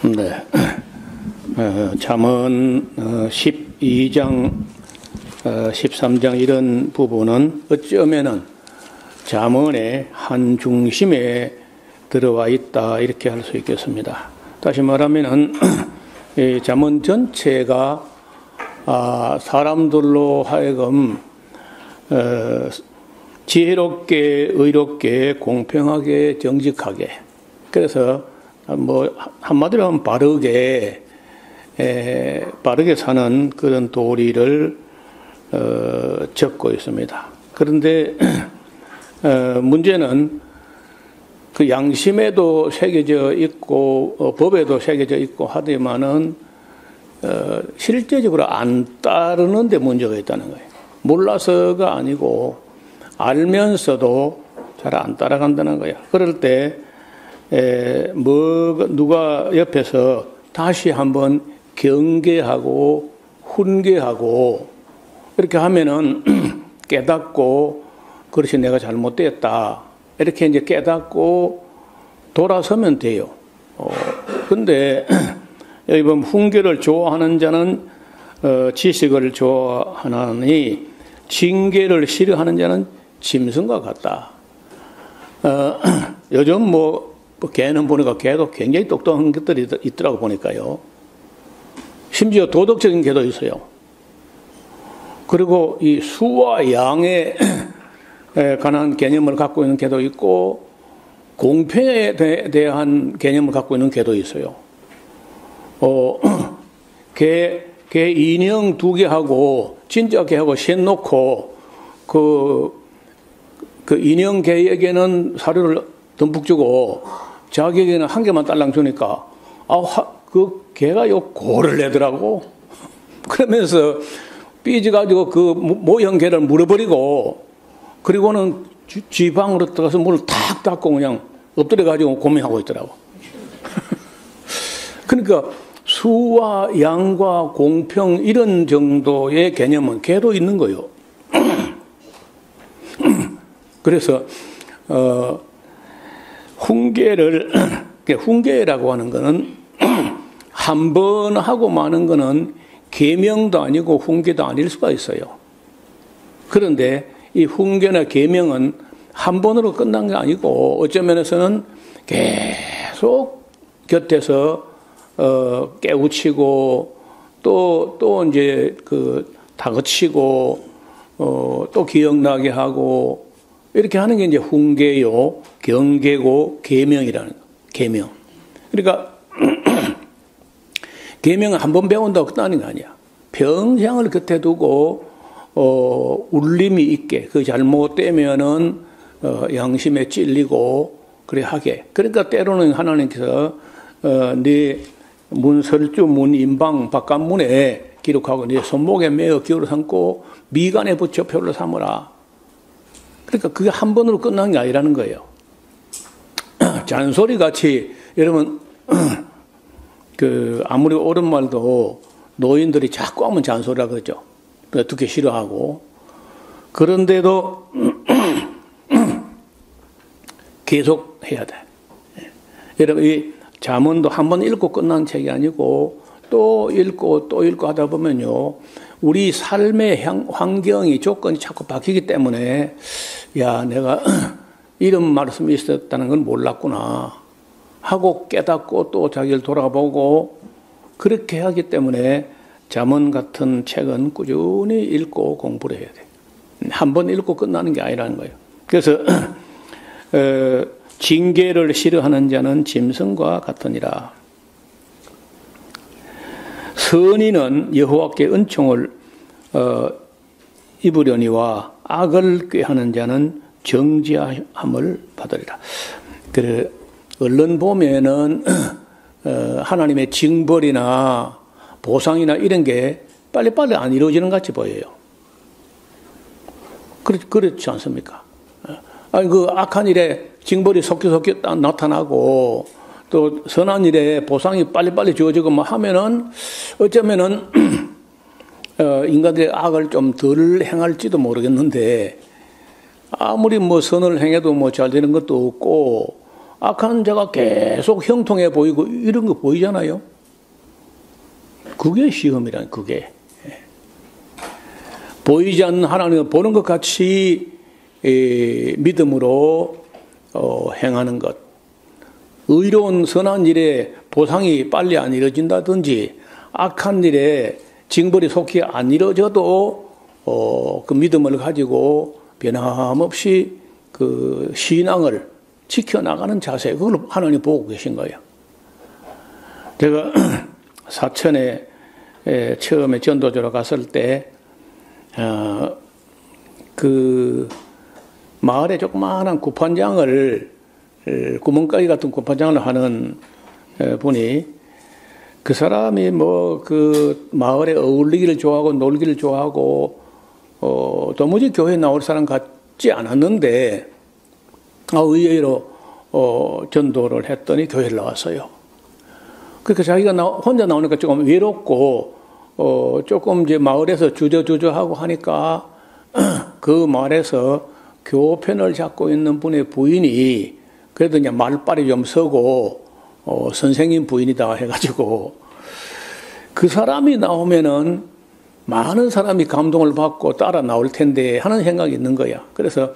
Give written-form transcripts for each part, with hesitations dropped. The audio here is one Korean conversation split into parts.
네. 잠언 12장, 13장 이런 부분은 어쩌면은 잠언의 한 중심에 들어와 있다 이렇게 할 수 있겠습니다. 다시 말하면은 이 잠언 전체가 사람들로 하여금 지혜롭게, 의롭게, 공평하게, 정직하게, 그래서 뭐 한마디로 하면 바르게 사는 그런 도리를 적고 있습니다. 그런데 문제는 그 양심에도 새겨져 있고 법에도 새겨져 있고 하지만은 실제적으로 안 따르는 데 문제가 있다는 거예요. 몰라서가 아니고 알면서도 잘 안 따라간다는 거예요. 그럴 때 누가 옆에서 다시 한번 경계하고 훈계하고 이렇게 하면은 깨닫고 그렇지 내가 잘못됐다 이렇게 이제 깨닫고 돌아서면 돼요. 근데 여기 보면 훈계를 좋아하는 자는 지식을 좋아하나니 징계를 싫어하는 자는 짐승과 같다. 요즘 뭐 개는 보니까 개도 굉장히 똑똑한 것들이 있더라고 보니까요. 심지어 도덕적인 개도 있어요. 그리고 이 수와 양에 관한 개념을 갖고 있는 개도 있고 공평에 대한 개념을 갖고 있는 개도 있어요. 개 인형 2개하고 진짜 개하고 셋 놓고 그 인형 개에게는 사료를 듬뿍 주고 자기에게는 1개만 딸랑 주니까 그 개가 요 고를 내더라고. 그러면서 삐져가지고 그 모형 개를 물어버리고 그리고는 지방으로 들어가서 문을 탁 닫고 그냥 엎드려가지고 고민하고 있더라고. 그러니까 수와 양과 공평 이런 정도의 개념은 개도 있는 거예요. 그래서 훈계라고 하는 거는 한 번 하고 마는 거는 계명도 아니고 훈계도 아닐 수가 있어요. 그런데 이 훈계나 계명은 한 번으로 끝난 게 아니고 어떤 면에서는 계속 곁에서 깨우치고 또 이제 다그치고 또 기억나게 하고 이렇게 하는 게 이제 훈계요, 경계고 계명이라는 거. 계명. 그러니까 계명은 한 번 배운다고 끝나는 게 아니야. 평생을 곁에 두고 울림이 있게 그 잘못되면은 양심에 찔리고 그래 하게. 그러니까 때로는 하나님께서 네 문설주 문인방 바깥문에 기록하고 네 손목에 매어 기울어 삼고 미간에 붙여 표를 삼으라. 그러니까 그게 한 번으로 끝난 게 아니라는 거예요. 잔소리 같이 여러분 아무리 옳은 말도 노인들이 자꾸 하면 잔소리라 그러죠. 듣기 싫어하고 그런데도 계속 해야 돼. 여러분 이 잠언도 한 번 읽고 끝난 책이 아니고 또 읽고 또 읽고 하다 보면요 우리 삶의 환경이 조건이 자꾸 바뀌기 때문에 야 내가 이런 말씀이 있었다는 건 몰랐구나 하고 깨닫고 또 자기를 돌아보고 그렇게 하기 때문에 잠언 같은 책은 꾸준히 읽고 공부를 해야 돼. 한 번 읽고 끝나는 게 아니라는 거예요. 그래서 징계를 싫어하는 자는 짐승과 같으니라. 선인은 여호와께 은총을 입으려니와 악을 꾀하는 자는 정죄함을 받으리라. 얼른 보면은 하나님의 징벌이나 보상이나 이런 게 빨리빨리 안 이루어지는 것 같이 보여요. 그렇지 않습니까? 아니 그 악한 일에 징벌이 속기속기 나타나고 또 선한 일에 보상이 빨리빨리 주어지고 뭐 하면은 어쩌면은 인간들의 악을 좀 덜 행할지도 모르겠는데 아무리 뭐 선을 행해도 뭐 잘 되는 것도 없고 악한 자가 계속 형통해 보이고 이런 거 보이잖아요. 그게 시험이란 그게. 보이지 않는 하나님을 보는 것 같이 믿음으로 행하는 것. 의로운 선한 일에 보상이 빨리 안 이루어진다든지 악한 일에 징벌이 속히 안 이루어져도 그 믿음을 가지고 변함없이 그 신앙을 지켜나가는 자세, 그걸 하나님 보고 계신 거예요. 제가 사천에 처음에 전도자로 갔을 때 그 마을에 조그마한 구판장을 구멍가게 같은 구판장을 하는 분이, 그 사람이 뭐 그 마을에 어울리기를 좋아하고 놀기를 좋아하고 도무지 교회에 나올 사람 같지 않았는데 의외로 전도를 했더니 교회를 나왔어요. 그러니까 자기가 혼자 나오니까 조금 외롭고 조금 이제 마을에서 주저주저하고 하니까 그 마을에서 교편을 잡고 있는 분의 부인이 그래도 이제 말빨이 좀 서고 선생님 부인이다 해가지고 그 사람이 나오면은 많은 사람이 감동을 받고 따라 나올 텐데 하는 생각이 있는 거야. 그래서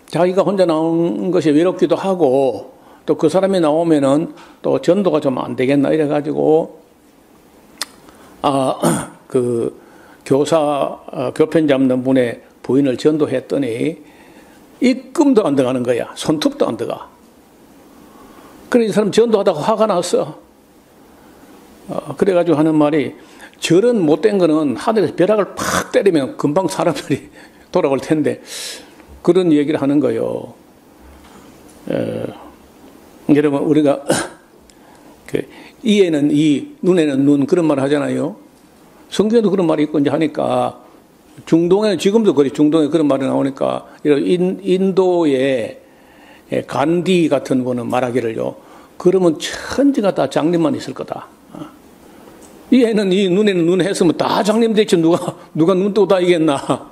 자기가 혼자 나온 것이 외롭기도 하고 또 그 사람이 나오면은 또 전도가 좀 안 되겠나 이래가지고 그 교편 잡는 분의 부인을 전도했더니 입금도 안 들어가는 거야. 손톱도 안 들어가. 그래서 이 사람 전도하다가 화가 났어. 그래가지고 하는 말이, 저런 못된 거는 하늘에서 벼락을 팍 때리면 금방 사람들이 돌아올 텐데, 그런 얘기를 하는 거예요. 여러분, 우리가 이에는 이, 눈에는 눈, 그런 말 하잖아요. 성경에도 그런 말이 있고 이제 하니까, 중동에는 지금도 그래, 중동에 그런 말이 나오니까, 인도의 간디 같은 분은 말하기를요, 그러면 천지가 다 장님만 있을 거다. 이 애는 이 눈에는 눈 했으면 다 장님 됐지, 누가 눈 뜨고 다니겠나.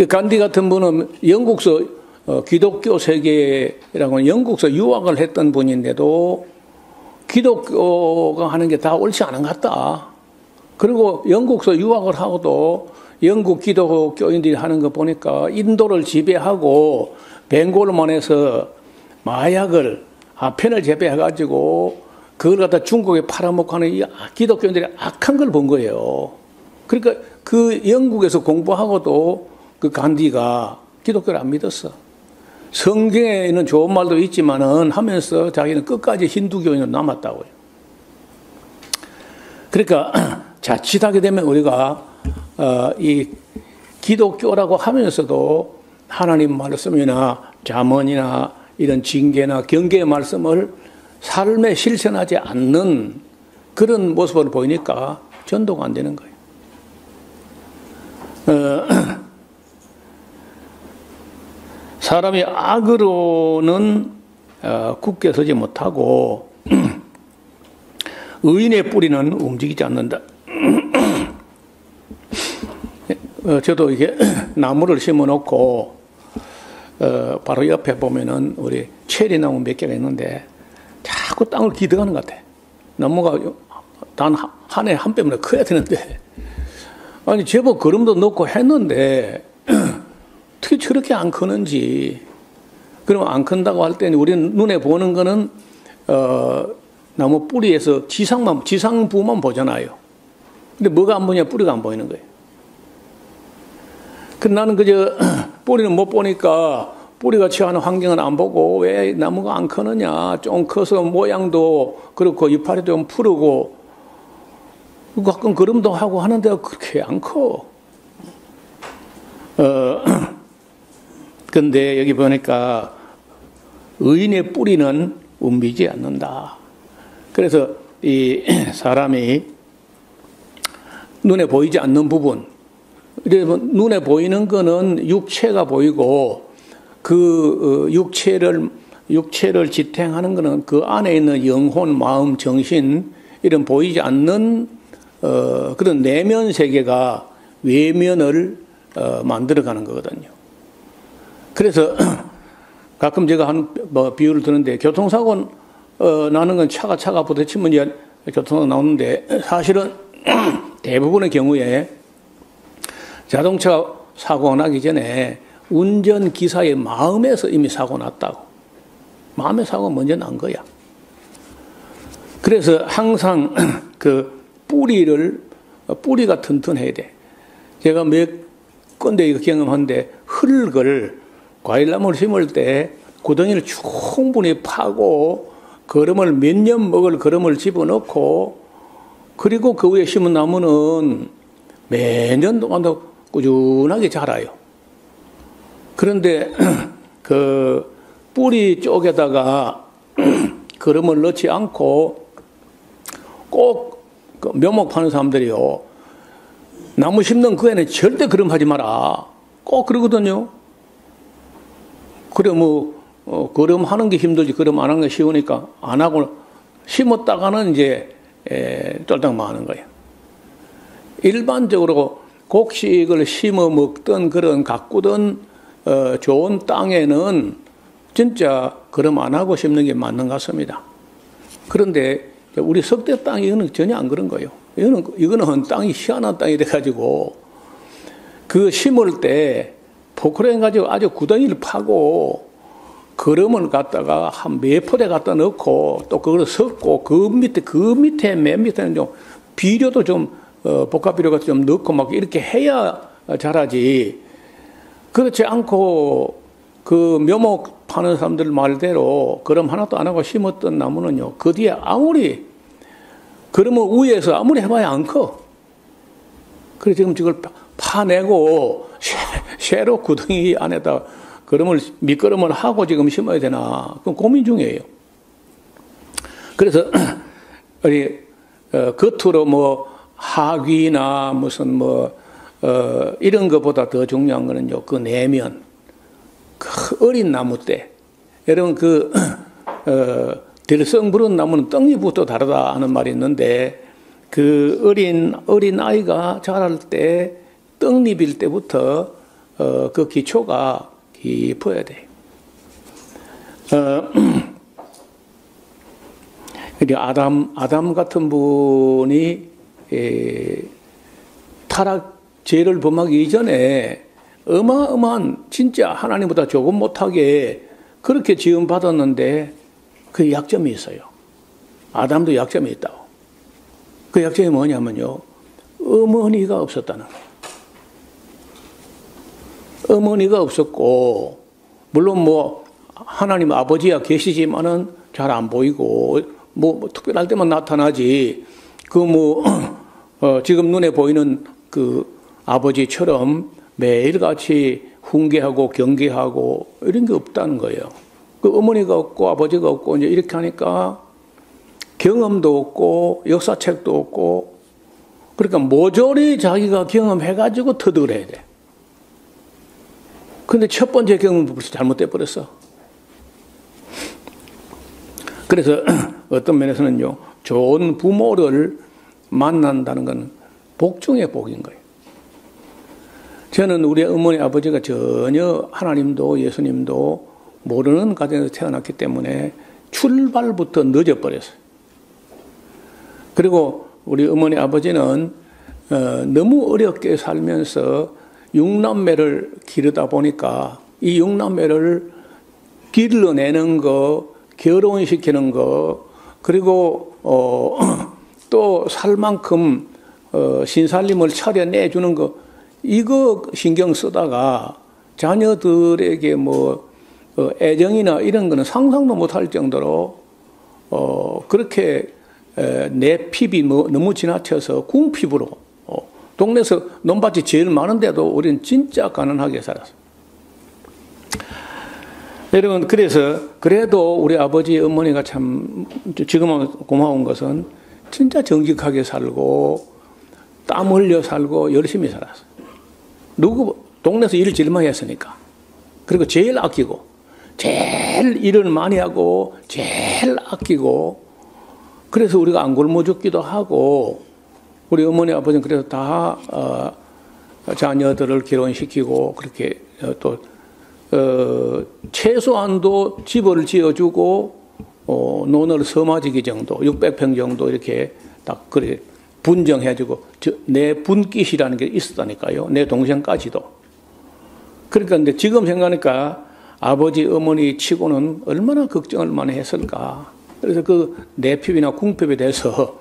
간디 같은 분은 영국서 기독교 세계라고 영국서 유학을 했던 분인데도 기독교가 하는 게 다 옳지 않은 것 같다. 그리고 영국서 유학을 하고도 영국 기독교인들이 하는 거 보니까 인도를 지배하고 벵골만 해서 마약을 아펜을 재배해가지고 그걸 갖다 중국에 팔아먹고 하는 이 기독교인들이 악한 걸 본 거예요. 그러니까 그 영국에서 공부하고도 그 간디가 기독교를 안 믿었어. 성경에는 좋은 말도 있지만은 하면서 자기는 끝까지 힌두교인으로 남았다고요. 그러니까 자칫하게 되면 우리가 이 기독교라고 하면서도 하나님 말씀이나 잠언이나 이런 징계나 경계의 말씀을 삶에 실천하지 않는 그런 모습을 보이니까 전도가 안 되는 거예요. 사람이 악으로는 굳게 서지 못하고 의인의 뿌리는 움직이지 않는다. 저도 이게 나무를 심어 놓고 바로 옆에 보면은 우리 체리 나무 몇 개가 있는데 자꾸 땅을 기대가는 것 같아. 나무가 단 한 해 한 뼘이나 커야 되는데, 아니 제법 거름도 넣고 했는데 어떻게 저렇게 안 크는지. 그러면 안 큰다고 할 때는 우리는 눈에 보는 거는 나무 뿌리에서 지상부만 보잖아요. 근데 뭐가 안 보냐? 뿌리가 안 보이는 거예요. 그 나는 그저 뿌리는 못 보니까 뿌리가 취하는 환경은 안 보고 왜 나무가 안 크느냐, 좀 커서 모양도 그렇고 이파리도 좀 푸르고 가끔 거름도 하고 하는데 그렇게 안 커. 근데 여기 보니까 의인의 뿌리는 옮기지 않는다. 그래서 이 사람이 눈에 보이지 않는 부분, 눈에 보이는 거는 육체가 보이고 그 육체를 지탱하는 거는 그 안에 있는 영혼, 마음, 정신 이런 보이지 않는 그런 내면 세계가 외면을 만들어가는 거거든요. 그래서 가끔 제가 뭐 비유를 드는데 교통사고 나는 건 차가 부딪히면 이제 교통사고 나오는데 사실은 대부분의 경우에 자동차 사고가 나기 전에 운전기사의 마음에서 이미 사고 났다고. 마음의 사고가 먼저 난 거야. 그래서 항상 그 뿌리가 튼튼해야 돼. 제가 몇 건데 이거 경험한데 흙을 과일나무를 심을 때 구덩이를 충분히 파고 거름을 몇 년 먹을 거름을 집어넣고 그리고 그 위에 심은 나무는 매년 동안도 꾸준하게 자라요. 그런데 그 뿌리 쪽에다가 거름을 넣지 않고 꼭 묘목 파는 사람들이요. 나무 심는 그에는 절대 거름하지 마라. 꼭 그러거든요. 그래 거름하는 게 힘들지 거름 안 하는 게 쉬우니까 안 하고 심었다가는 이제 쫄딱망하는 거예요. 일반적으로 곡식을 심어 먹던 그런 가꾸던 좋은 땅에는 진짜 거름 안 하고 심는 게 맞는 것 같습니다. 그런데 우리 석대 땅 이거는 전혀 안 그런 거예요. 이거는 땅이 희한한 땅이 돼가지고 그 심을 때 포크레인 가지고 아주 구덩이를 파고 거름을 갖다가 한 몇 포대 갖다 넣고 또 그걸 섞고 그 밑에 맨 밑에는 좀 비료도 좀 복합 비료 같은 좀 넣고 막 이렇게 해야 자라지. 그렇지 않고 그 묘목 파는 사람들 말대로 거름 하나도 안 하고 심었던 나무는요. 그 뒤에 아무리 거름을 위에서 아무리 해봐야 안 커. 그래서 지금 저걸 파내고 새로 구덩이 안에다 밑거름을 하고 지금 심어야 되나 그건 고민 중이에요. 그래서 우리 겉으로 뭐 하귀나 무슨 이런 것보다 더 중요한 거는요. 그 내면 그 어린 나무 때 여러분 들성 부른 나무는 떡잎부터 다르다 하는 말이 있는데 그 어린 아이가 자랄 때 떡잎일 때부터 그 기초가 깊어야 돼요. 아담 같은 분이 죄를 범하기 이전에 어마어마한 진짜 하나님보다 조금 못하게 그렇게 지음 받았는데 그 약점이 있어요. 아담도 약점이 있다고. 그 약점이 뭐냐면요. 어머니가 없었다는 거예요. 어머니가 없었고 물론 하나님 아버지야 계시지만은 잘 안 보이고 특별할 때만 나타나지 지금 눈에 보이는 그 아버지처럼 매일같이 훈계하고 경계하고 이런 게 없다는 거예요. 그 어머니가 없고 아버지가 없고 이제 이렇게 하니까 경험도 없고 역사책도 없고 그러니까 모조리 자기가 경험해가지고 터득을 해야 돼. 근데 첫 번째 경험도 벌써 잘못돼 버렸어. 그래서 어떤 면에서는요, 좋은 부모를 만난다는 건 복 중에 복인 거예요. 저는 우리 어머니 아버지가 전혀 하나님도 예수님도 모르는 가정에서 태어났기 때문에 출발부터 늦어버렸어요. 그리고 우리 어머니 아버지는 너무 어렵게 살면서 6남매를 기르다 보니까 이 6남매를 길러내는 거, 결혼시키는 거, 그리고 또 살 만큼 신살림을 차려내주는 거, 이거 신경 쓰다가 자녀들에게 애정이나 이런 거는 상상도 못할 정도로 그렇게 내 피비 너무 지나쳐서 궁피부로 동네에서 논밭이 제일 많은데도 우리는 진짜 가난하게 살았어요. 여러분, 그래도 우리 아버지 어머니가 참 지금은 고마운 것은 진짜 정직하게 살고 땀 흘려 살고 열심히 살았어요. 동네에서 일을 제일 많이 했으니까. 그리고 제일 아끼고 제일 일을 많이 하고 제일 아끼고 그래서 우리가 안 굶어 죽기도 하고 우리 어머니 아버지는 그래서 다 자녀들을 결혼시키고 그렇게 또 최소한도 집을 지어주고 논을 서마지기 정도, 600평 정도 이렇게 딱 그래 분정해주고 내 분깃이라는 게 있었다니까요. 내 동생까지도. 그러니까 근데 지금 생각하니까 아버지 어머니 치고는 얼마나 걱정을 많이 했을까. 그래서 그 내핍이나 궁핍에 대해서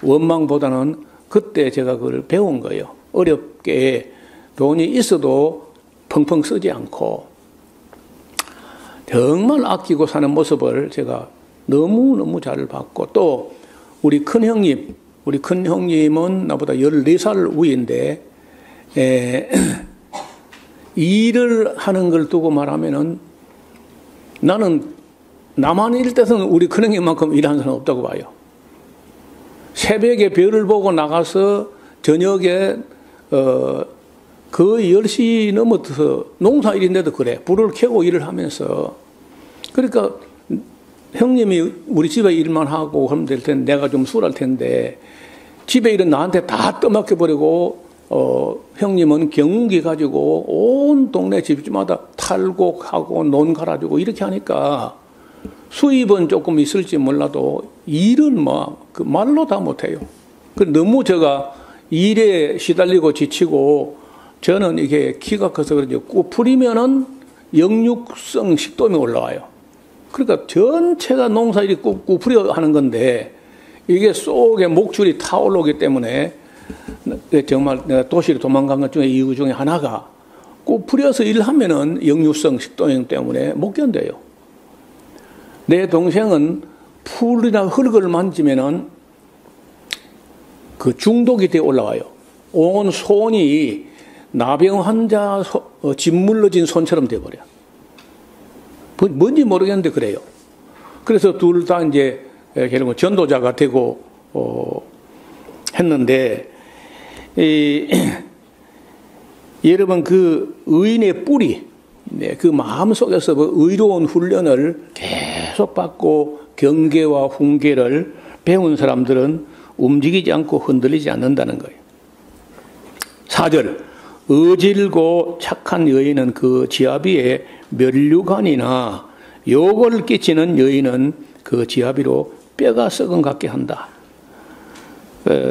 원망보다는 그때 제가 그걸 배운 거예요. 어렵게 돈이 있어도 펑펑 쓰지 않고 정말 아끼고 사는 모습을 제가 너무너무 잘 봤고, 또 우리 큰형님은 나보다 14살 위인데 일을 하는 걸 두고 말하면은 나는 나만 일 때서는 우리 큰형님만큼 일하는 사람 없다고 봐요. 새벽에 별을 보고 나가서 저녁에 거의 10시 넘어서 농사일인데도 그래. 불을 켜고 일을 하면서. 그러니까 형님이 우리 집에 일만 하고 하면 될 텐데 내가 좀 수월할 텐데 집에 일은 나한테 다 떠맡겨버리고 형님은 경운기 가지고 온 동네 집집마다 탈곡하고 논 갈아주고 이렇게 하니까 수입은 조금 있을지 몰라도 일은 뭐 그 말로 다 못해요. 너무 제가 일에 시달리고 지치고 저는 이게 키가 커서 그런지 꾸풀이면은 역류성 식도염이 올라와요. 그러니까 전체가 농사일이 꾸풀이 하는 건데 이게 속에 목줄이 타올라오기 때문에 정말 내가 도시로 도망간 것 중에 이유 중에 하나가 꾸풀이어서 일하면은 역류성 식도염 때문에 못 견뎌요. 내 동생은 풀이나 흙을 만지면은 그 중독이 되어 올라와요. 온 손이 나병 환자 짓물러진 손처럼 돼버려. 뭔지 모르겠는데 그래요. 그래서 둘 다 이제 결국 전도자가 되고 했는데 여러분 그 의인의 뿌리, 그 마음 속에서 그 의로운 훈련을 계속 받고 경계와 훈계를 배운 사람들은 움직이지 않고 흔들리지 않는다는 거예요. 4절 어질고 착한 여인은 그 지아비의 면류관이나 욕을 끼치는 여인은 그 지아비로 뼈가 썩은 같게 한다.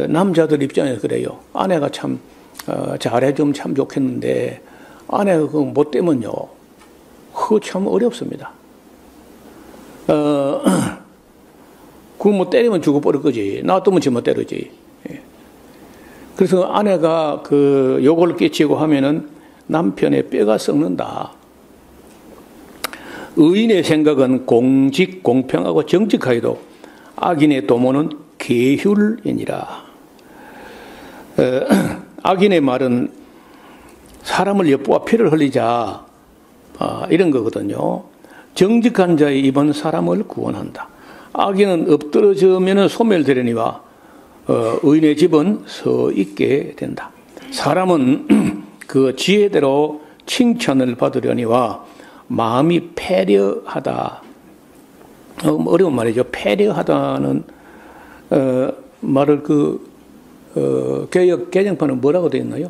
남자들 입장에서 그래요. 아내가 참 잘해주면 참 좋겠는데 아내가 그거 못 되면요 그거 참 어렵습니다. 그거 뭐 때리면 죽어버릴 거지. 놔두면 지못 때리지. 그래서 아내가 그 욕을 끼치고 하면은 남편의 뼈가 썩는다. 의인의 생각은 공직, 공평하고 정직하여도 악인의 도모는 계휼이니라. 악인의 말은 사람을 엿보아 피를 흘리자 이런 거거든요. 정직한 자의 입은 사람을 구원한다. 악인은 엎드러지면 소멸되려니와 의인의 집은 서 있게 된다. 사람은 그 지혜대로 칭찬을 받으려니와 마음이 패려하다. 어려운 말이죠. 패려하다는 말을 개정판은 뭐라고 되어 있나요?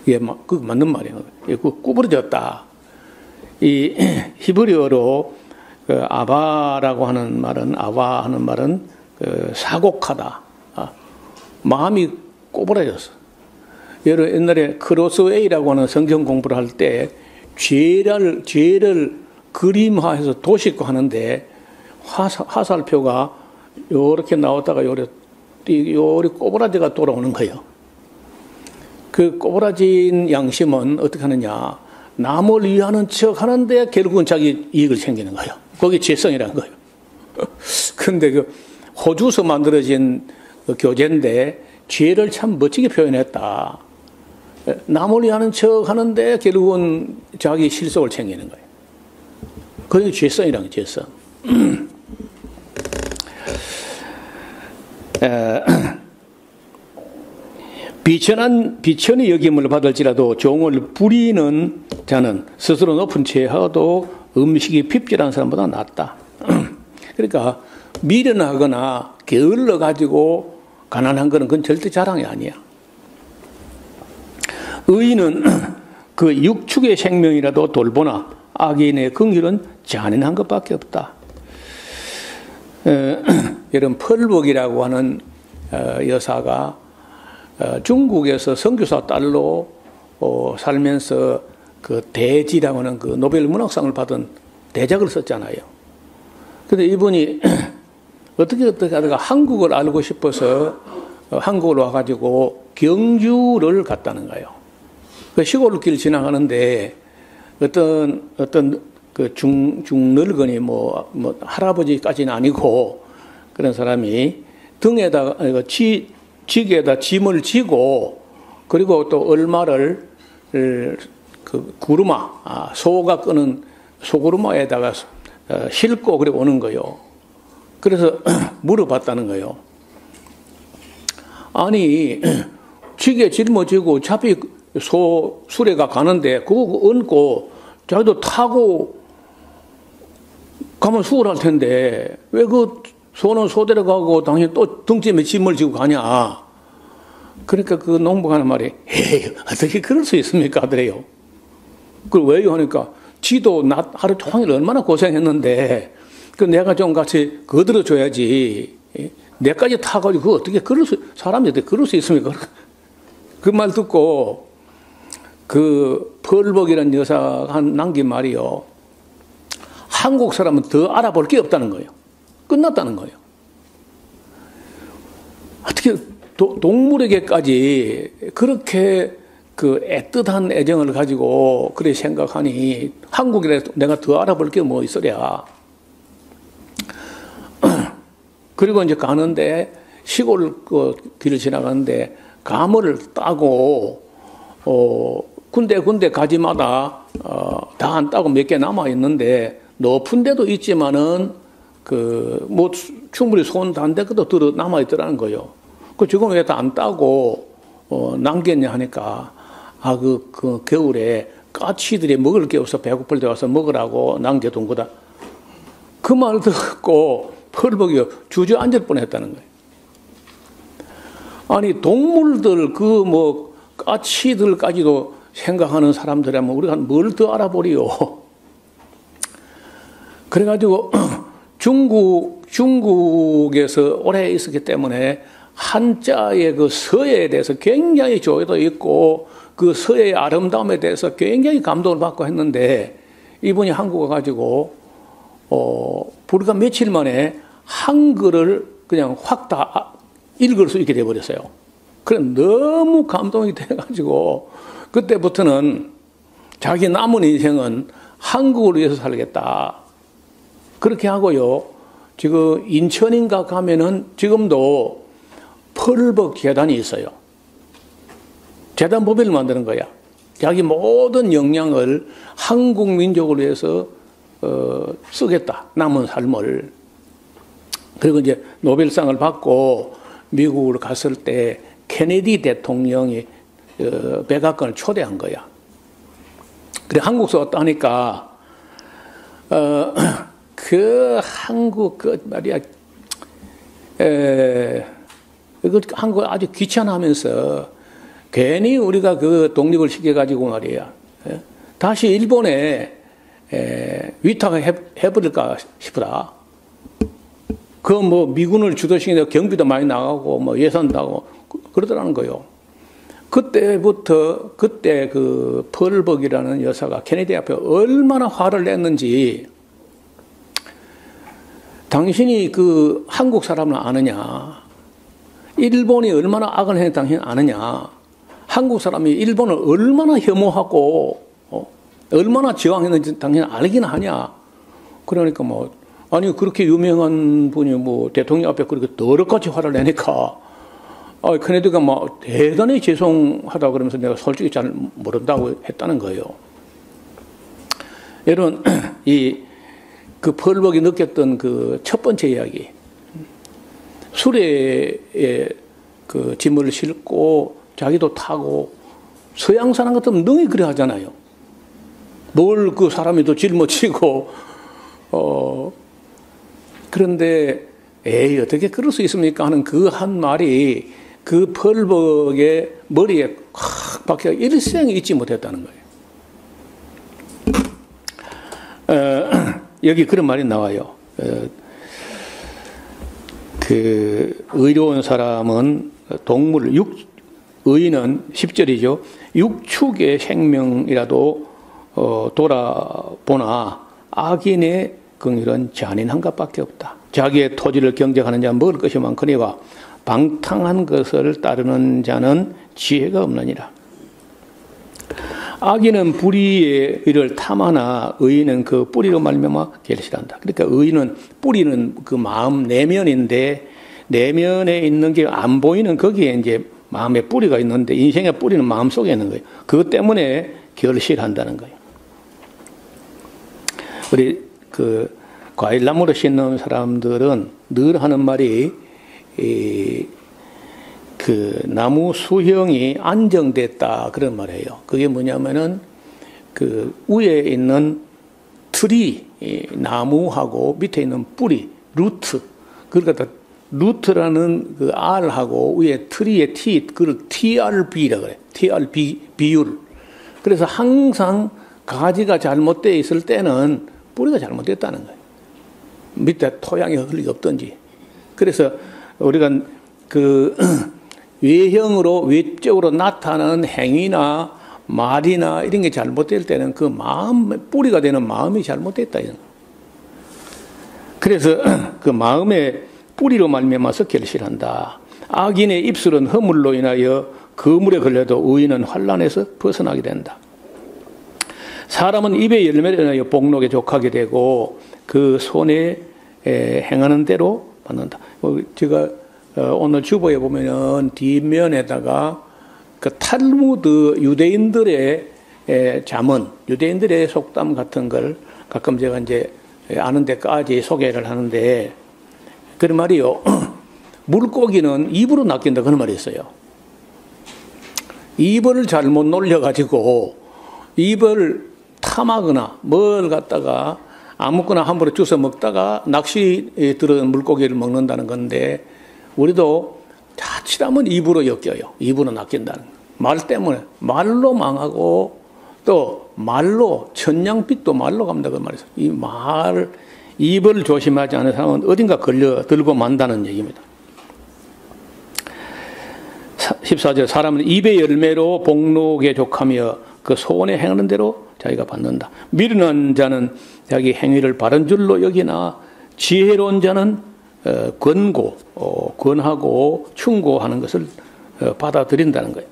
예, 그 맞는 말이에요. 예, 구부러졌다. 이 히브리어로 아바라고 하는 말은 아와 하는 말은 사곡하다. 마음이 꼬부라졌어. 옛날에 크로스웨이라고 하는 성경 공부를 할 때 죄를 그림화해서 도식화 하는데 화살표가 요렇게 나오다가 요리 꼬부라지가 돌아오는 거예요. 그 꼬부라진 양심은 어떻게 하느냐. 남을 위하는 척 하는데 결국은 자기 이익을 챙기는 거예요. 그게 죄성이라는 거예요. 근데 그 호주에서 만들어진 그 교재인데 죄를 참 멋지게 표현했다. 남을 위하는 척 하는데 결국은 자기 실속을 챙기는 거예요. 그게 죄성이라는 거예요. 죄성. 비천의 여김을 받을지라도 종을 부리는 자는 스스로 높은 채하도 음식이 핍절한 사람보다 낫다. 그러니까 미련하거나 게을러 가지고 가난한 거는 그건 절대 자랑이 아니야. 의인은 그 육축의 생명이라도 돌보나 악인의 긍휼은 잔인한 것밖에 없다. 이런 펄벅이라고 하는 여사가 중국에서 선교사 딸로 살면서 그 대지라고 하는 그 노벨 문학상을 받은 대작을 썼잖아요. 근데 이분이 어떻게 하다가 한국을 알고 싶어서 한국을 와가지고 경주를 갔다는 거예요. 그 시골길 지나가는데 어떤 그 중늙은이 뭐 할아버지까지는 아니고 그런 사람이 등에다가 지게에다 짐을 지고 그리고 또 얼마를 그 구루마 소가 끄는 소구루마에다가 싣고 그래 오는 거요. 그래서 물어봤다는 거요. 아니 지게 짊어지고 어차피 소 수레가 가는데 그거 얹고 자기도 타고 가면 수월할 텐데 왜 그 소는 소대로 가고 당신 또 등짐에 짐을 지고 가냐. 그러니까 그 농부가 하는 말이 에이 어떻게 그럴 수 있습니까 하더래요. 그걸 왜요 하니까 지도 낮 하루 종일 얼마나 고생했는데 그 내가 좀 같이 거들어줘야지 내까지 타가지고 그 어떻게 사람이 어떻게 그럴 수 있습니까? 그 말 듣고 그 펄벅이라는 여사가 남긴 말이요. 한국 사람은 더 알아볼 게 없다는 거예요. 끝났다는 거예요. 어떻게 동물에게까지 그렇게 그 애틋한 애정을 가지고 그래 생각하니 한국이라도 내가 더 알아볼 게 뭐 있으랴. 그리고 이제 가는데 시골 그 길을 지나가는데 가물을 따고 군데 가지마다 다 안 따고 몇 개 남아 있는데 높은 데도 있지만은 그 뭐 충분히 손 닿은 데도 들어 남아 있더라는 거예요. 그 지금 왜 다 안 따고 남겼냐 하니까 그 겨울에 까치들이 먹을 게 없어 배고플 때 와서 먹으라고 남겨둔 거다. 그 말 듣고 펄벅이 주저앉을 뻔했다는 거예요. 아니 동물들 그 뭐 까치들까지도 생각하는 사람들이라면 우리가 뭘 더 알아보리요. 그래가지고 중국에서 오래 있었기 때문에 한자의 그 서예에 대해서 굉장히 조예도 있고 그 서예의 아름다움에 대해서 굉장히 감동을 받고 했는데 이분이 한국 와가지고 불과 며칠 만에 한글을 그냥 확 다 읽을 수 있게 돼버렸어요. 그래 너무 감동이 돼가지고 그때부터는 자기 남은 인생은 한국을 위해서 살겠다. 그렇게 하고요. 지금 인천인가 가면은 지금도 펄벅 재단이 있어요. 재단 법인을 만드는 거야. 자기 모든 역량을 한국 민족을 위해서 쓰겠다. 남은 삶을. 그리고 이제 노벨상을 받고 미국으로 갔을 때 케네디 대통령이 백악관을 초대한 거야. 그래 한국서 왔다 하니까 그 한국 그 말이야 그 한국 아주 귀찮아하면서 괜히 우리가 그 독립을 시켜가지고 말이야 다시 일본에 위탁해버릴까 싶더라. 그 뭐 미군을 주도시키는데 경비도 많이 나가고 뭐 예산도 나가고 그러더라는 거요. 그때부터 그때 그 펄벅이라는 여사가 케네디 앞에 얼마나 화를 냈는지 당신이 그 한국 사람을 아느냐? 일본이 얼마나 악을 했는지 당신 아느냐? 한국 사람이 일본을 얼마나 혐오하고 얼마나 저항했는지 당신 알긴 하냐? 그러니까 뭐 아니 그렇게 유명한 분이 뭐 대통령 앞에 그렇게 더럽같이 화를 내니까 케네디가 막 대단히 죄송하다 그러면서 내가 솔직히 잘 모른다고 했다는 거예요. 여러분 그 펄벅이 느꼈던 그 첫 번째 이야기 수레에 그 짐을 싣고 자기도 타고 서양 사람 같으면 능히 그래 하잖아요. 뭘 그 사람이 또 짊어지고 그런데 에이 어떻게 그럴 수 있습니까 하는 그 한 말이 그 펄벅의 머리에 확 박혀 일생 잊지 못했다는 거예요. 여기 그런 말이 나와요. 그 의로운 사람은 동물, 의인은 10절이죠. 육축의 생명이라도 돌아보나 악인의 긍휼은 잔인한 것밖에 없다. 자기의 토지를 경작하는 자는 먹을 것이 많거니와 방탕한 것을 따르는 자는 지혜가 없느니라. 악인은 불의의 일을 탐하나 의인은 그 뿌리로 말미암아 결실한다. 그러니까 의인은 뿌리는 그 마음 내면인데 내면에 있는 게 안 보이는 거기에 이제 마음의 뿌리가 있는데 인생의 뿌리는 마음 속에 있는 거예요. 그것 때문에 결실한다는 거예요. 우리 그 과일나무를 심는 사람들은 늘 하는 말이 그 나무 수형이 안정됐다 그런 말이에요. 그게 뭐냐면은 그 위에 있는 틀이 나무하고 밑에 있는 뿌리 루트 그러니까 루트라는 그 R하고 위에 트리의 T 그걸 TRB라 그래. TRB 비율. 그래서 항상 가지가 잘못되어 있을 때는 뿌리가 잘못됐다는 거예요. 밑에 토양이 흘릴 게 없든지. 그래서 우리가 그 외형으로 외적으로 나타나는 행위나 말이나 이런 게 잘못될 때는 그 마음 뿌리가 되는 마음이 잘못됐다 이런 거. 그래서 그 마음의 뿌리로 말미암아서 결실한다. 악인의 입술은 허물로 인하여 거물에 걸려도 의인은 환난에서 벗어나게 된다. 사람은 입의 열매로 인하여 복록에 족하게 되고 그 손에 행하는 대로 받는다. 제가 오늘 주보에 보면은 뒷면에다가 그 탈무드 유대인들의 잠언, 유대인들의 속담 같은 걸 가끔 제가 이제 아는 데까지 소개를 하는데 그런 말이요. 물고기는 입으로 낚인다 그런 말이 있어요. 입을 잘못 놀려가지고 입을 탐하거나 뭘 갖다가 아무거나 함부로 주워 먹다가 낚시에 들어온 물고기를 먹는다는 건데 우리도 자칫하면 입으로 엮여요. 입으로 낚인다는 거. 말 때문에 말로 망하고 또 말로 천냥빚도 말로 갑니다 그 말이죠. 이 말 입을 조심하지 않은 사람은 어딘가 걸려 들고 만다는 얘기입니다. 14절 사람은 입의 열매로 복록에 족하며 그 소원에 행하는 대로 자기가 받는다. 미련한 자는 자기 행위를 바른 줄로 여기나 지혜로운 자는 권하고 충고하는 것을 받아들인다는 거예요.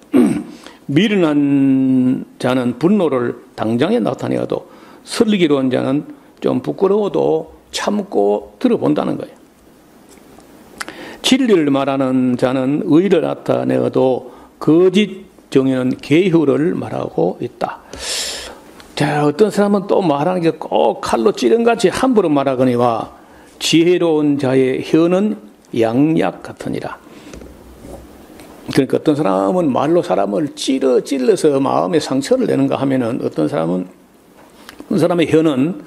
미련한 자는 분노를 당장에 나타내어도 슬기로운 자는 좀 부끄러워도 참고 들어본다는 거예요. 진리를 말하는 자는 의를 나타내어도 거짓 정의는 계율을 말하고 있다. 자, 어떤 사람은 또 말하는 게 꼭 칼로 찌른같이 함부로 말하거니와 지혜로운 자의 혀는 양약 같으니라. 그러니까 어떤 사람은 말로 사람을 찔러서 마음에 상처를 내는가 하면은 어떤 사람은 그 사람의 혀는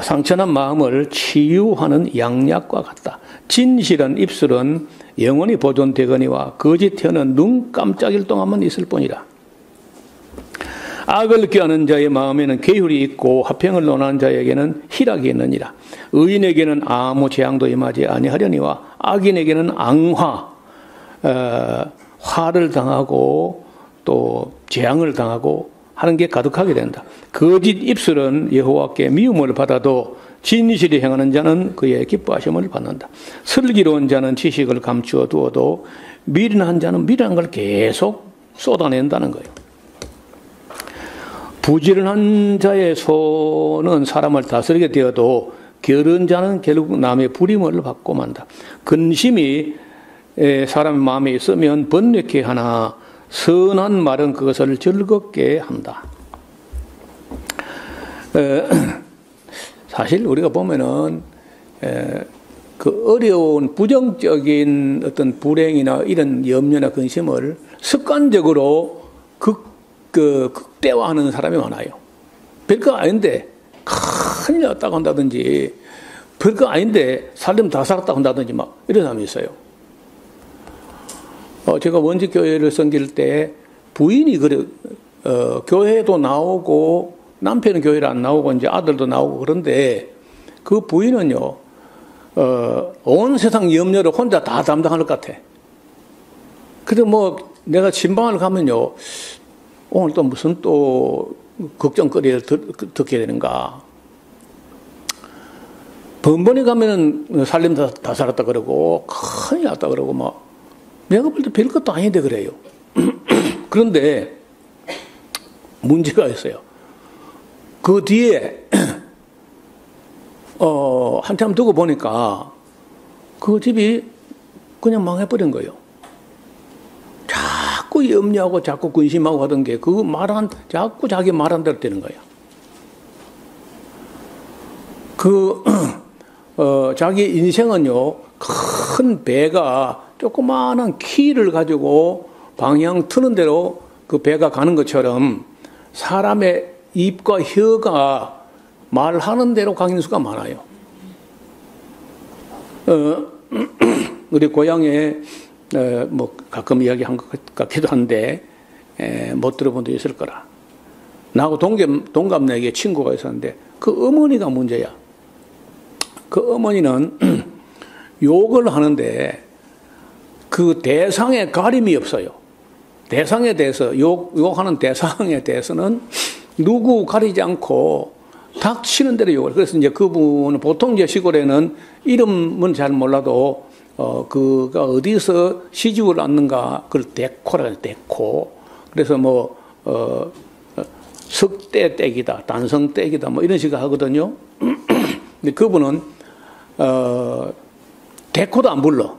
상처난 마음을 치유하는 양약과 같다. 진실한 입술은 영원히 보존되거니와 거짓 혀는 눈 깜짝일 동안만 있을 뿐이라. 악을 꾀하는 자의 마음에는 계율이 있고 화평을 논하는 자에게는 희락이 있느니라. 의인에게는 아무 재앙도 임하지 아니하려니와 악인에게는 화를 당하고 또 재앙을 당하고 하는 게 가득하게 된다. 거짓 입술은 여호와께 미움을 받아도 진실이 행하는 자는 그의 기뻐하심을 받는다. 슬기로운 자는 지식을 감추어 두어도 미련한 자는 미련한 걸 계속 쏟아낸다는 거예요. 부지런한 자의 손은 사람을 다스리게 되어도 게으른 자는 결국 남의 부림을 받고 만다. 근심이 사람의 마음에 있으면 번뇌케 하나 선한 말은 그것을 즐겁게 한다. 사실 우리가 보면은 그 어려운 부정적인 어떤 불행이나 이런 염려나 근심을 습관적으로 극대화하는 사람이 많아요. 별거 아닌데 큰일 났다고 한다든지 별거 아닌데 살림 다 살았다고 한다든지 막 이런 사람이 있어요. 제가 원직 교회를 섬길 때 부인이 그래 교회도 나오고 남편은 교회를 안 나오고 이제 아들도 나오고 그런데 그 부인은요, 온 세상 염려를 혼자 다 담당할 것 같아. 그래도 뭐 내가 신방을 가면요, 오늘 또 무슨 또 걱정거리를 듣게 되는가. 번번이 가면은 살림 다 살았다 그러고 큰일 났다 그러고 막 내가 볼 때 별것도 아닌데 그래요. 그런데 문제가 있어요. 그 뒤에 한참 두고 보니까 그 집이 그냥 망해버린 거예요. 자꾸 염려하고 자꾸 근심하고 하던 게 자꾸 자기 말한 대로 되는 거야. 자기 인생은요, 큰 배가 조그마한 키를 가지고 방향 트는 대로 그 배가 가는 것처럼 사람의 입과 혀가 말하는 대로 가는 수가 많아요. 우리 고향에 뭐 가끔 이야기한 것 같기도 한데 못 들어본 데 있을 거라. 나하고 동갑내기에 친구가 있었는데 그 어머니가 문제야. 그 어머니는 욕을 하는데 그 대상에 가림이 없어요. 대상에 대해서 욕하는 대상에 대해서는 누구 가리지 않고 닥치는 대로 욕을. 그래서 이제 그분은 보통 이제 시골에는 이름은 잘 몰라도 그가 어디서 시집을 왔는가 그걸 대코라 해요. 대코. 그래서 뭐 석대댁이다, 단성댁이다, 뭐 이런 식으로 하거든요. 근데 그분은 대코도 안 불러.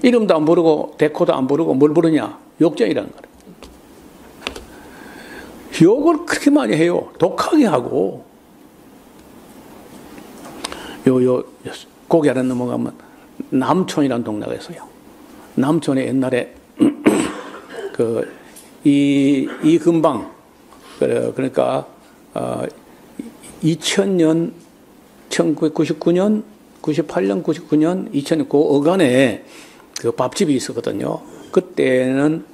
이름도 안 부르고 대코도 안 부르고 뭘 부르냐? 욕쟁이라는 거예요. 욕을 그렇게 많이 해요. 독하게 하고. 고개 아래 넘어가면 남촌이라는 동네가 있어요. 남촌에 옛날에 이 근방 그러니까 2000년 1999년 98년 99년 2000년 그 어간에 그 밥집이 있었거든요. 그때는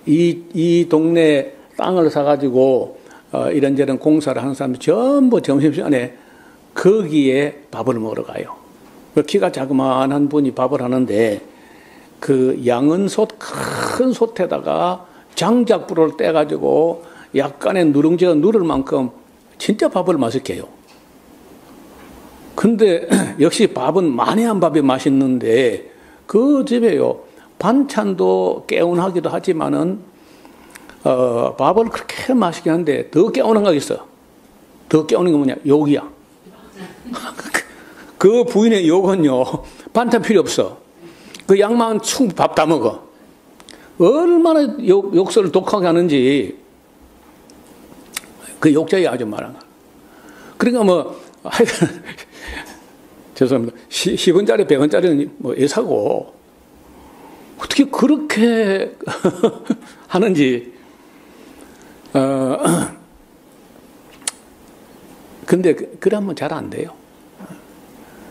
이 동네 땅을 사가지고 이런저런 공사를 하는 사람들 전부 점심시간에 거기에 밥을 먹으러 가요. 키가 자그마한 분이 밥을 하는데 그 양은솥 큰 솥에다가 장작불을 떼가지고 약간의 누룽지가 누를 만큼 진짜 밥을 맛있게 해요. 근데 역시 밥은 많이 한 밥이 맛있는데 그 집에요 반찬도 개운하기도 하지만은 밥을 그렇게 맛있게 하는데 더 개운한 거 있어. 더 개운한 게 뭐냐? 욕이야. 그 부인의 욕은요 반찬 필요 없어. 그 양만 충분히 밥 다 먹어. 얼마나 욕설을 독하게 하는지 그 욕자의 아줌마랑. 그러니까 뭐 하여간 죄송합니다. 10원짜리 100원짜리는 뭐 애사고 어떻게 그렇게 하는지. 근데 그러면 잘 안 돼요.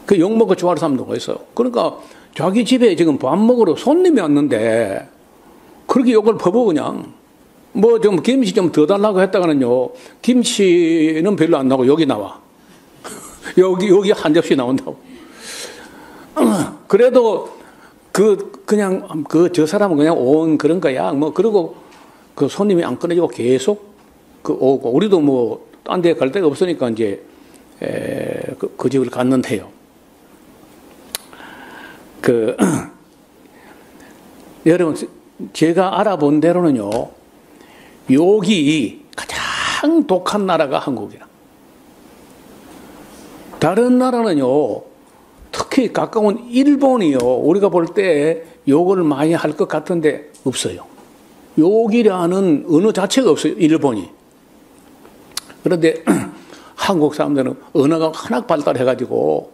그 욕 먹고 좋아하는 사람도 있어요. 그러니까 자기 집에 지금 밥 먹으러 손님이 왔는데 그렇게 욕을 퍼부어 그냥 뭐 좀 김치 좀 더 달라고 했다가는요 김치는 별로 안 나오고 여기 나와. 여기 한 접시 나온다고. 그래도 그냥 저 사람은 그냥 온 그런 거야. 뭐 그리고 그 손님이 안 끊어지고 계속 오고 우리도 뭐 딴 데 갈 데가 없으니까 이제 그 집을 갔는데요. 여러분 제가 알아본 대로는요 욕이 가장 독한 나라가 한국이라. 다른 나라는요 특히 가까운 일본이요 우리가 볼 때 욕을 많이 할 것 같은데 없어요. 욕이라는 언어 자체가 없어요. 일본이. 그런데 한국 사람들은 언어가 하나 발달해가지고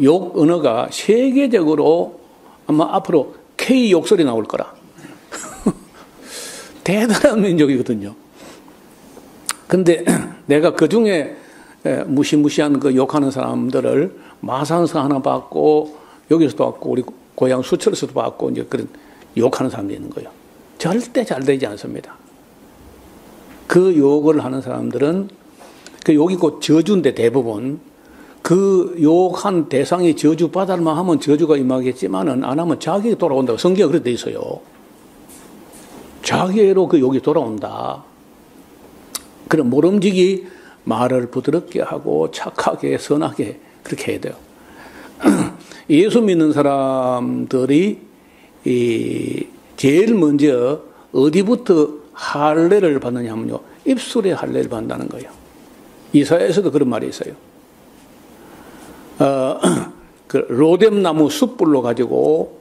욕 언어가 세계적으로 아마 앞으로 K 욕설이 나올 거라. 대단한 민족이거든요. 근데 내가 그 중에 무시무시한 그 욕하는 사람들을 마산서 하나 봤고 여기서도 봤고 우리 고향 수철에서도 봤고 이제 그런 욕하는 사람들이 있는 거예요. 절대 잘 되지 않습니다. 그 욕을 하는 사람들은 그 욕이 곧 저주인데 대부분 그 욕한 대상이 저주 받을만 하면 저주가 임하겠지만은 안 하면 자기에게 돌아온다고 성경에 그렇게 돼 있어요. 자기로 그 욕이 돌아온다. 그럼 모름지기 말을 부드럽게 하고 착하게 선하게 그렇게 해야 돼요. 예수 믿는 사람들이 제일 먼저 어디부터 할례를 받느냐면요, 입술에 할례를 받는다는 거예요. 이사야에서도 그런 말이 있어요. 그 로뎀나무 숯불로 가지고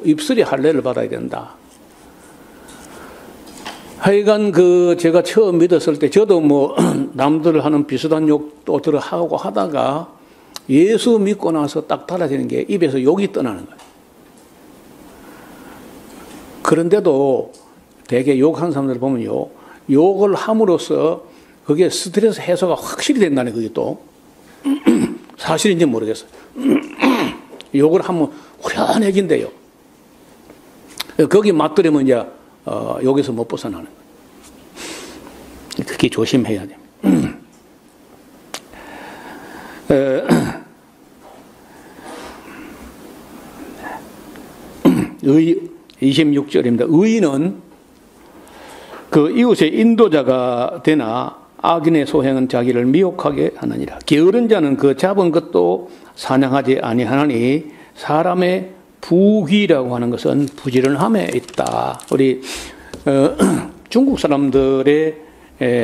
입술에 할례를 받아야 된다. 하여간 제가 처음 믿었을 때 저도 뭐 남들 하는 비슷한 욕도 들어하고 하다가 예수 믿고 나서 딱 달라지는 게 입에서 욕이 떠나는 거예요. 그런데도 되게 욕하는 사람들 보면요, 욕을 함으로써 그게 스트레스 해소가 확실히 된다네. 그게 또 사실인지 모르겠어요. 욕을 하면 후련해진대요. 거기 맞들으면 이제 여기서 못 벗어나는 거예요. 특히 조심해야 됩니다. 26절입니다. 의인은 그 이웃의 인도자가 되나 악인의 소행은 자기를 미혹하게 하느니라. 게으른 자는 그 잡은 것도 사냥하지 아니하나니 사람의 부귀라고 하는 것은 부지런함에 있다. 우리 중국 사람들의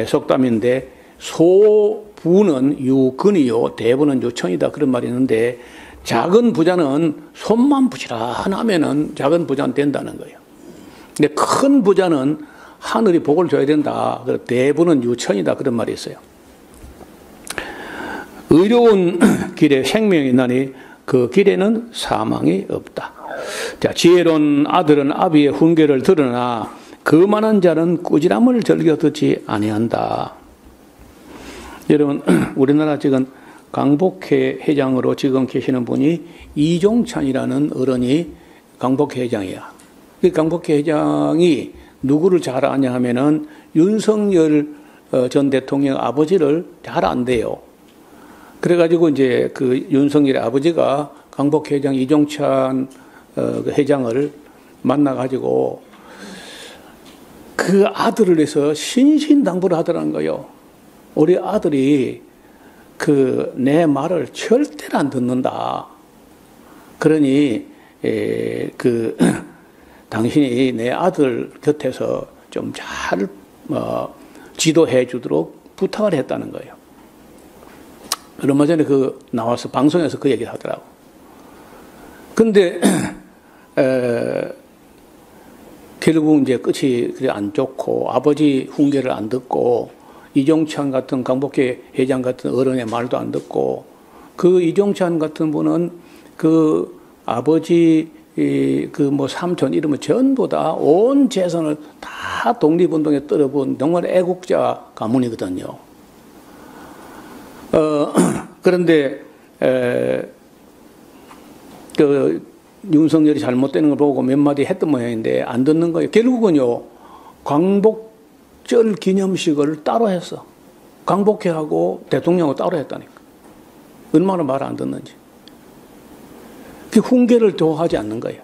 속담인데 소부는 유근이요 대부는 유천이다 그런 말이 있는데 작은 부자는 손만 부지런하면은 작은 부자는 된다는 거예요. 근데 큰 부자는 하늘이 복을 줘야 된다. 대부는 유천이다 그런 말이 있어요. 의로운 길에 생명이 있나니 그 길에는 사망이 없다. 자, 지혜로운 아들은 아비의 훈계를 들으나 거만한 자는 꾸지람을 즐겨 듣지 아니한다. 여러분, 우리나라 지금 강복회 회장으로 지금 계시는 분이 이종찬이라는 어른이 강복회 회장이야. 그 강복회 회장이 누구를 잘 아냐 하면은 윤석열 전 대통령 아버지를 잘 안대요. 그래가지고 이제 그 윤석열의 아버지가 강복회 회장 이종찬 회장을 만나가지고 그 아들을 위해서 신신당부를 하더라는 거예요. 우리 아들이 내 말을 절대로 안 듣는다. 그러니 당신이 내 아들 곁에서 좀 잘 지도해 주도록 부탁을 했다는 거예요. 얼마 전에 나와서 방송에서 그 얘기를 하더라고. 근데 결국 이제 끝이 그래 안 좋고 아버지 훈계를 안 듣고 이종찬 같은 강복회 회장 같은 어른의 말도 안 듣고 그 이종찬 같은 분은 그 아버지 뭐 삼촌 이름을 전부 다 온 재산을 다 독립운동에 떨어본 정말 애국자 가문이거든요. 그런데 윤석열이 잘못되는 걸 보고 몇 마디 했던 모양인데 안 듣는 거예요. 결국은요, 광복절 기념식을 따로 했어. 광복회하고 대통령하고 따로 했다니까. 얼마나 말 안 듣는지. 그 훈계를 도하지 않는 거예요.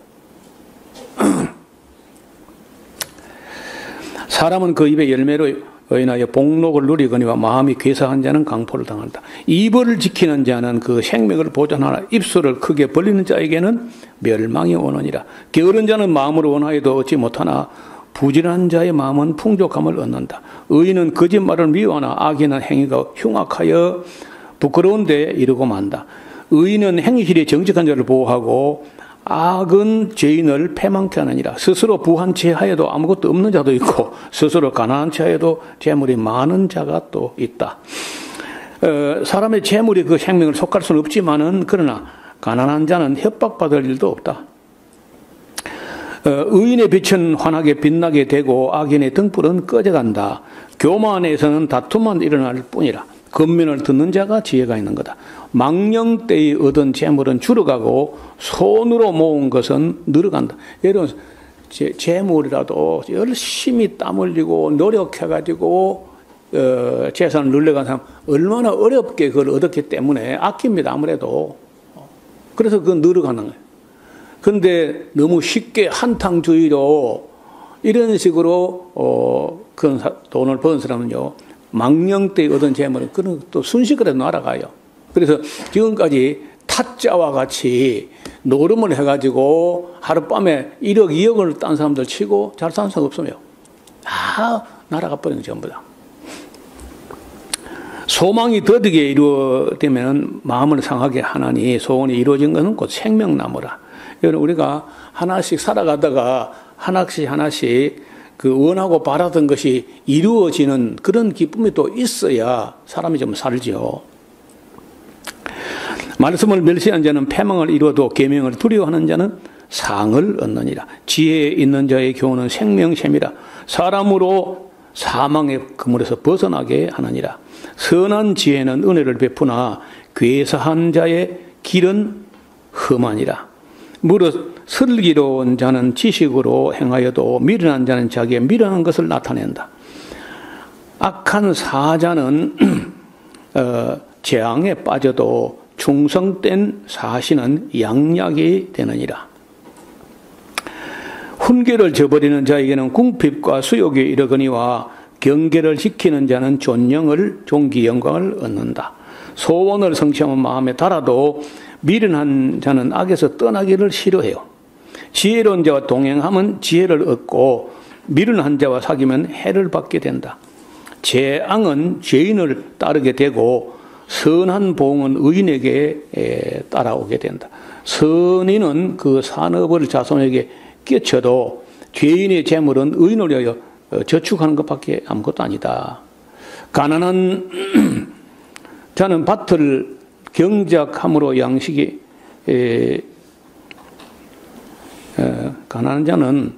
사람은 그 입의 열매로 인하여 복록을 누리거니와 마음이 괴사한 자는 강포를 당한다. 입을 지키는 자는 그 생명을 보존하나 입술을 크게 벌리는 자에게는 멸망이 오느니라. 게으른 자는 마음으로 원하여도 얻지 못하나 부지런한 자의 마음은 풍족함을 얻는다. 의인은 거짓말을 미워하나 악인은 행위가 흉악하여 부끄러운 데 이르고 만다. 의인은 행실이 정직한 자를 보호하고 악은 죄인을 패망케 하느니라. 스스로 부한 채 하여도 아무것도 없는 자도 있고 스스로 가난한 채 하여도 재물이 많은 자가 또 있다. 사람의 재물이 그 생명을 속할 수는 없지만은 그러나 가난한 자는 협박받을 일도 없다. 의인의 빛은 환하게 빛나게 되고 악인의 등불은 꺼져간다. 교만에서는 다툼만 일어날 뿐이라. 겉면을 듣는 자가 지혜가 있는 거다. 망령 때에 얻은 재물은 줄어가고 손으로 모은 것은 늘어간다. 여러분, 재물이라도 열심히 땀 흘리고 노력해가지고 재산을 늘려간 사람 얼마나 어렵게 그걸 얻었기 때문에 아낍니다. 아무래도. 그래서 그건 늘어가는 거예요. 그런데 너무 쉽게 한탕주의로 이런 식으로 그런 돈을 버는 사람은요, 망령 때 얻은 재물은 그런 또 순식간에 날아가요. 그래서 지금까지 타짜와 같이 노름을 해가지고 하룻밤에 1억, 2억을 딴 사람들 치고 잘 사는 사람 없어요. 다 날아가 버리는 전부 다. 소망이 더디게 이루어지면 마음을 상하게 하나니 소원이 이루어진 것은 곧 생명나무라. 여러분, 우리가 하나씩 살아가다가 하나씩 그 원하고 바라던 것이 이루어지는 그런 기쁨이 또 있어야 사람이 좀 살죠. 말씀을 멸시한 자는 패망을 이루어도 계명을 두려워하는 자는 상을 얻느니라. 지혜에 있는 자의 교훈은 생명샘이라. 사람으로 사망의 그물에서 벗어나게 하느니라. 선한 지혜는 은혜를 베푸나 괴사한 자의 길은 험하니라. 무릇 슬기로운 자는 지식으로 행하여도 미련한 자는 자기의 미련한 것을 나타낸다. 악한 사자는 재앙에 빠져도 충성된 사신은 양약이 되느니라. 훈계를 저버리는 자에게는 궁핍과 수욕이 이르거니와 경계를 지키는 자는 존귀 영광을 얻는다. 소원을 성취하면 마음에 달아도 미련한 자는 악에서 떠나기를 싫어해요. 지혜로운 자와 동행하면 지혜를 얻고 미련한 자와 사귀면 해를 받게 된다. 재앙은 죄인을 따르게 되고 선한 보응은 의인에게 따라오게 된다. 선인은 그 산업을 자손에게 끼쳐도 죄인의 재물은 의인을 위하여 저축하는 것밖에 아무것도 아니다. 가난한 자는 밭을 경작함으로 양식이 가난한 자는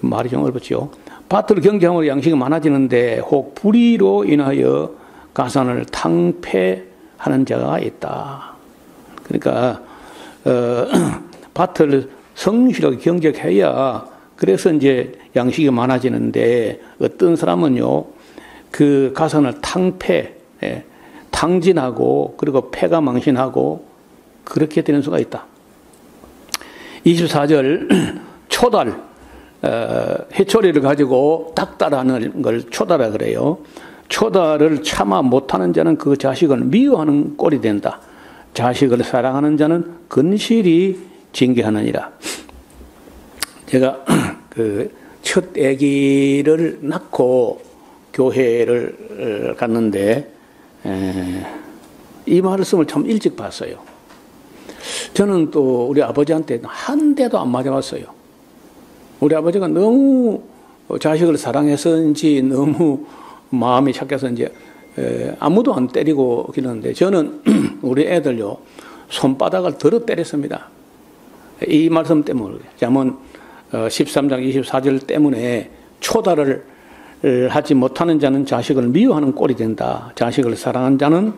말이 좀 어렵죠. 밭을 경작함으로 양식이 많아지는데 혹 불의로 인하여 가산을 탕폐하는 자가 있다. 그러니까 밭을 성실하게 경작해야 그래서 이제 양식이 많아지는데 어떤 사람은요 그 가산을 탕진하고 그리고 폐가 망신하고 그렇게 되는 수가 있다. 24절 초달 해초리를 가지고 닥달하는 걸 초달이라 그래요. 초달을 참아 못하는 자는 그 자식을 미워하는 꼴이 된다. 자식을 사랑하는 자는 근실이 징계하느니라. 제가 그 첫 아기를 낳고 교회를 갔는데 이 말씀을 참 일찍 봤어요. 저는 또 우리 아버지한테 한 대도 안 맞아봤어요. 우리 아버지가 너무 자식을 사랑해서인지 너무 마음이 착해서인지 아무도 안 때리고 그러는데 저는 우리 애들요 손바닥을 들어 때렸습니다. 이 말씀 때문에 잠언 13장 24절 때문에 초달을 하지 못하는 자는 자식을 미워하는 꼴이 된다. 자식을 사랑하는 자는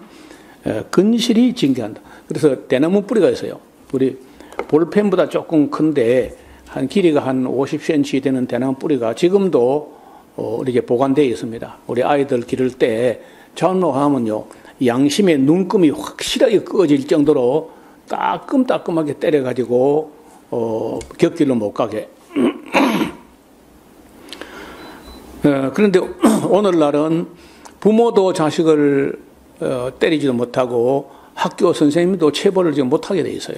근실이 징계한다. 그래서 대나무 뿌리가 있어요. 우리 볼펜보다 조금 큰데 한 길이가 한 50cm 되는 대나무 뿌리가 지금도 이렇게 보관되어 있습니다. 우리 아이들 기를 때 전노하면요 양심의 눈금이 확실하게 꺼질 정도로 따끔따끔하게 때려가지고 곁길로 못 가게. 그런데 오늘날은 부모도 자식을 때리지도 못하고 학교 선생님도 체벌을 지금 못하게 돼 있어요.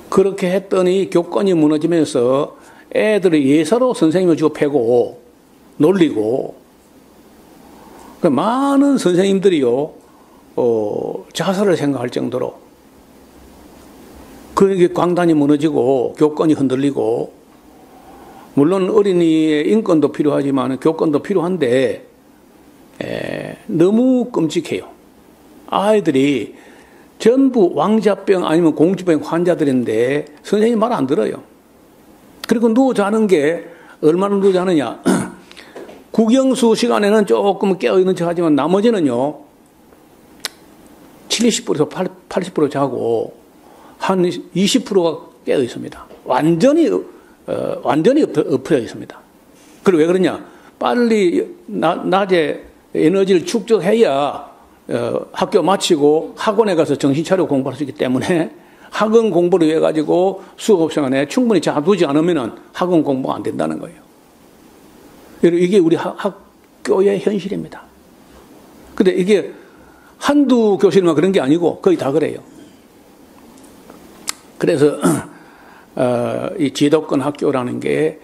그렇게 했더니 교권이 무너지면서 애들을 예사로 선생님을 주고 패고 놀리고 많은 선생님들이요 자살을 생각할 정도로 그게 광단이 무너지고 교권이 흔들리고 물론 어린이의 인권도 필요하지만 교권도 필요한데 너무 끔찍해요. 아이들이 전부 왕자병 아니면 공주병 환자들인데 선생님 말 안 들어요. 그리고 누워 자는 게 얼마나 누워 자느냐. 국영수 시간에는 조금 깨어있는 척 하지만 나머지는요 70%에서 80% 자고 한 20%가 깨어 있습니다. 완전히 완전히 엎어져 있습니다. 그리고 왜 그러냐? 빨리 낮에 에너지를 축적해야 학교 마치고 학원에 가서 정신 차리고 공부할 수 있기 때문에 학원 공부를 위해 가지고 수업 시간에 충분히 자두지 않으면 학원 공부가 안 된다는 거예요. 이게 우리 학교의 현실입니다. 근데 이게 한두 교실만 그런 게 아니고 거의 다 그래요. 그래서 이 지도권 학교라는 게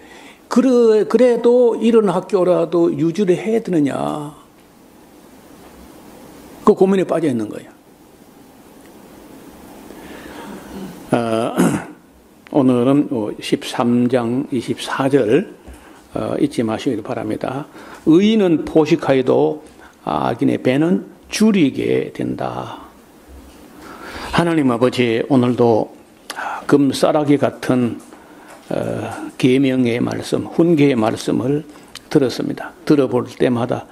그래도 이런 학교라도 유지를 해야 되느냐, 그 고민에 빠져 있는 거예요. 오늘은 13장 24절 잊지 마시길 바랍니다. 의인은 포식하여도 악인의 배는 줄이게 된다. 하나님 아버지, 오늘도 금싸라기 같은 계명의 말씀, 훈계의 말씀을 들었습니다. 들어볼 때마다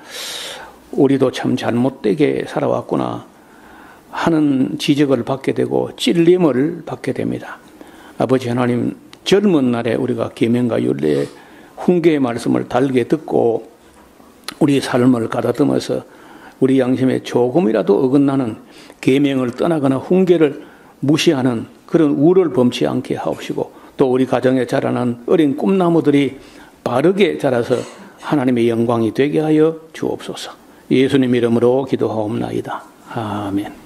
우리도 참 잘못되게 살아왔구나 하는 지적을 받게 되고 찔림을 받게 됩니다. 아버지 하나님, 젊은 날에 우리가 계명과 율례, 훈계의 말씀을 달게 듣고 우리 삶을 가다듬어서 우리 양심에 조금이라도 어긋나는 계명을 떠나거나 훈계를 무시하는 그런 우를 범치 않게 하옵시고, 또 우리 가정에 자라난 어린 꿈나무들이 바르게 자라서 하나님의 영광이 되게 하여 주옵소서. 예수님 이름으로 기도하옵나이다. 아멘.